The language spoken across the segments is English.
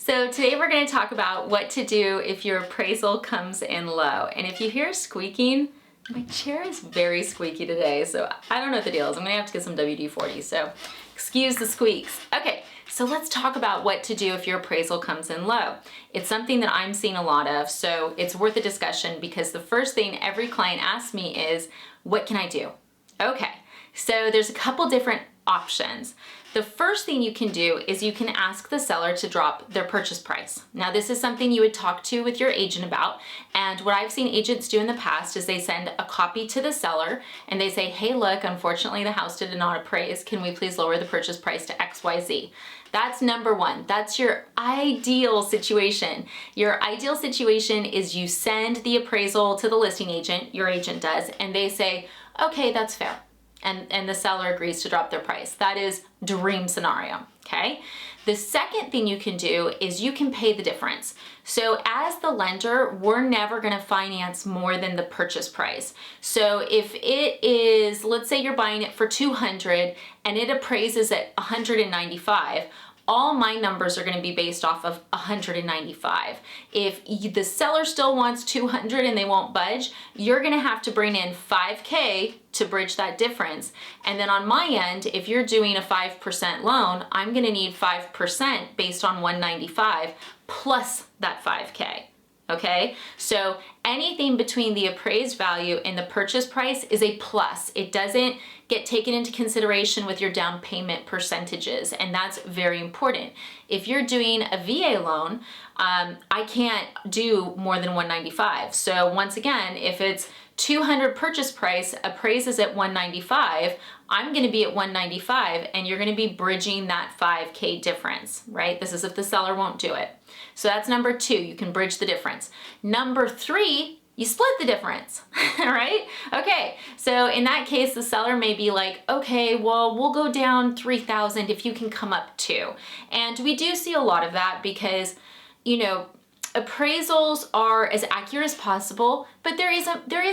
So today we're going to talk about what to do if your appraisal comes in low. And if you hear squeaking, my chair is very squeaky today, so I don't know what the deal is. I'm going to have to get some WD-40, so excuse the squeaks. Okay, so let's talk about what to do if your appraisal comes in low. It's something that I'm seeing a lot of, so it's worth a discussion because the first thing every client asks me is, what can I do? Okay, so there's a couple different options. The first thing you can do is you can ask the seller to drop their purchase price. Now this is something you would talk to with your agent about, and what I've seen agents do in the past is they send a copy to the seller and they say, hey look, unfortunately the house did not appraise, can we please lower the purchase price to XYZ? That's number one. That's your ideal situation. Your ideal situation is you send the appraisal to the listing agent, your agent does, and they say, okay, that's fair. And the seller agrees to drop their price. That is dream scenario, okay? The second thing you can do is you can pay the difference. So as the lender, we're never gonna finance more than the purchase price. So if it is, let's say you're buying it for $200 and it appraises at $195, all my numbers are gonna be based off of $195. If the seller still wants $200 and they won't budge, you're gonna have to bring in $5K to bridge that difference. And then on my end, if you're doing a 5% loan, I'm gonna need 5% based on $195 plus that $5K. Okay, so anything between the appraised value and the purchase price is a plus. It doesn't get taken into consideration with your down payment percentages, and that's very important. If you're doing a VA loan, I can't do more than $195. So once again, if it's $200 purchase price appraises at $195, I'm gonna be at $195 and you're gonna be bridging that $5K difference, right? This is if the seller won't do it. So that's number two, you can bridge the difference. Number three, you split the difference, right? Okay, so in that case, the seller may be like, okay, well, we'll go down 3,000 if you can come up 2. And we do see a lot of that because, you know, appraisals are as accurate as possible, but there is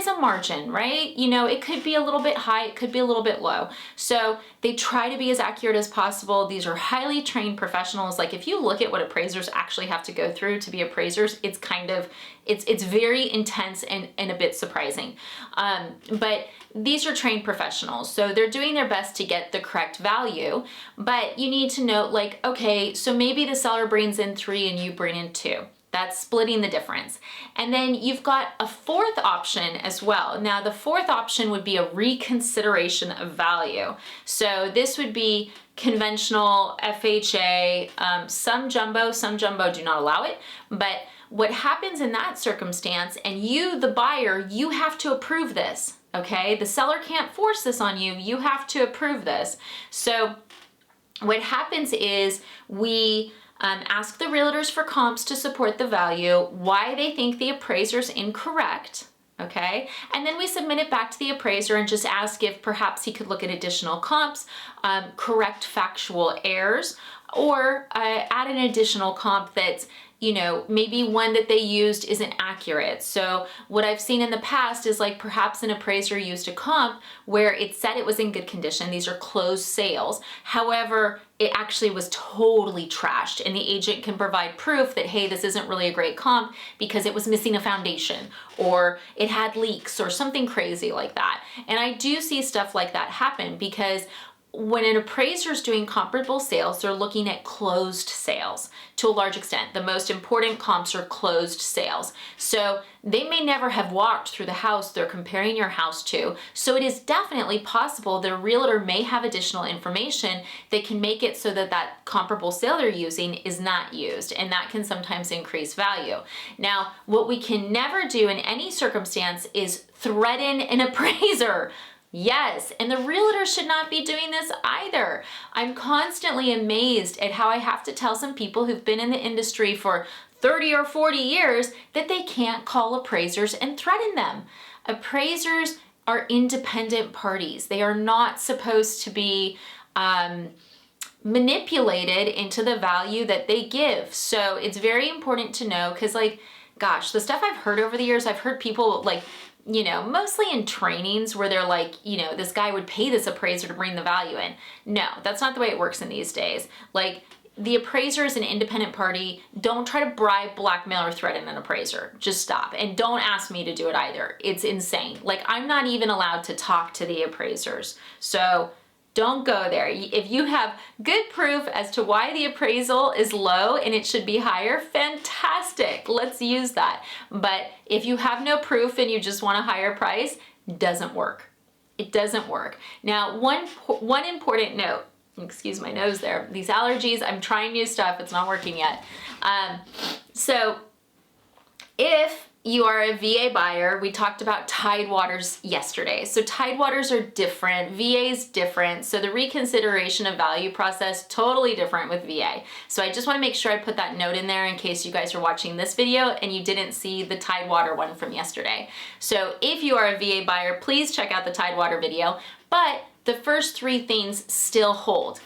a margin, right? You know, it could be a little bit high, it could be a little bit low. So they try to be as accurate as possible. These are highly trained professionals. Like if you look at what appraisers actually have to go through to be appraisers, it's kind of, it's very intense and a bit surprising. But these are trained professionals, so they're doing their best to get the correct value, but you need to note like, okay, so maybe the seller brings in 3 and you bring in 2. That's splitting the difference. And then you've got a fourth option as well. Now the fourth option would be a reconsideration of value. So this would be conventional FHA, some jumbo do not allow it, but what happens in that circumstance, and you, the buyer, you have to approve this, okay? The seller can't force this on you, you have to approve this. So what happens is we ask the realtors for comps to support the value, why they think the appraiser's incorrect, okay? And then we submit it back to the appraiser and just ask if perhaps he could look at additional comps, correct factual errors, or add an additional comp that's, you know, maybe one that they used isn't accurate. So what I've seen in the past is like perhaps an appraiser used a comp where it said it was in good condition. These are closed sales. However, it actually was totally trashed and the agent can provide proof that, hey, this isn't really a great comp because it was missing a foundation or it had leaks or something crazy like that. And I do see stuff like that happen because when an appraiser is doing comparable sales, they're looking at closed sales to a large extent. The most important comps are closed sales. So they may never have walked through the house they're comparing your house to. So it is definitely possible the realtor may have additional information that can make it so that that comparable sale they're using is not used, and that can sometimes increase value. Now, what we can never do in any circumstance is threaten an appraiser. Yes, and the realtor should not be doing this either. I'm constantly amazed at how I have to tell some people who've been in the industry for 30 or 40 years that they can't call appraisers and threaten them. Appraisers are independent parties. They are not supposed to be manipulated into the value that they give. So it's very important to know because, like, gosh, the stuff I've heard over the years, I've heard people like, you know, mostly in trainings where they're like, you know, this guy would pay this appraiser to bring the value in. No, that's not the way it works in these days. Like, the appraiser is an independent party. Don't try to bribe, blackmail, or threaten an appraiser. Just stop. And don't ask me to do it either. It's insane. Like, I'm not even allowed to talk to the appraisers. So don't go there. If you have good proof as to why the appraisal is low and it should be higher, fantastic. Let's use that. But if you have no proof and you just want a higher price, it doesn't work. It doesn't work. Now, one important note. Excuse my nose there. These allergies, I'm trying new stuff. It's not working yet. So if you are a VA buyer, we talked about Tidewaters yesterday. So Tidewaters are different, VA's different. So the reconsideration of value process, totally different with VA. So I just wanna make sure I put that note in there in case you guys are watching this video and you didn't see the Tidewater one from yesterday. So if you are a VA buyer, please check out the Tidewater video. But the first three things still hold.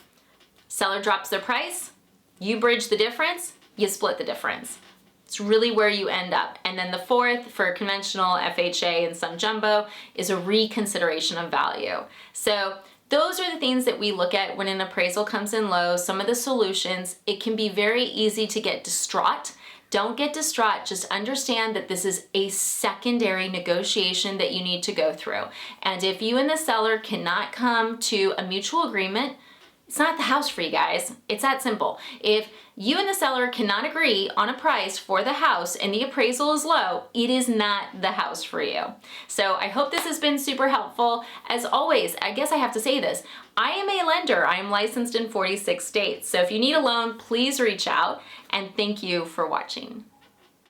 Seller drops their price, you bridge the difference, you split the difference. It's really where you end up. And then the fourth, for conventional FHA and some jumbo, is a reconsideration of value. So those are the things that we look at when an appraisal comes in low. Some of the solutions, it can be very easy to get distraught. Don't get distraught, just understand that this is a secondary negotiation that you need to go through. And if you and the seller cannot come to a mutual agreement, it's not the house for you guys. It's that simple. If you and the seller cannot agree on a price for the house and the appraisal is low, it is not the house for you. So I hope this has been super helpful. As always, I guess I have to say this, I am a lender. I am licensed in 46 states. So if you need a loan, please reach out, and thank you for watching.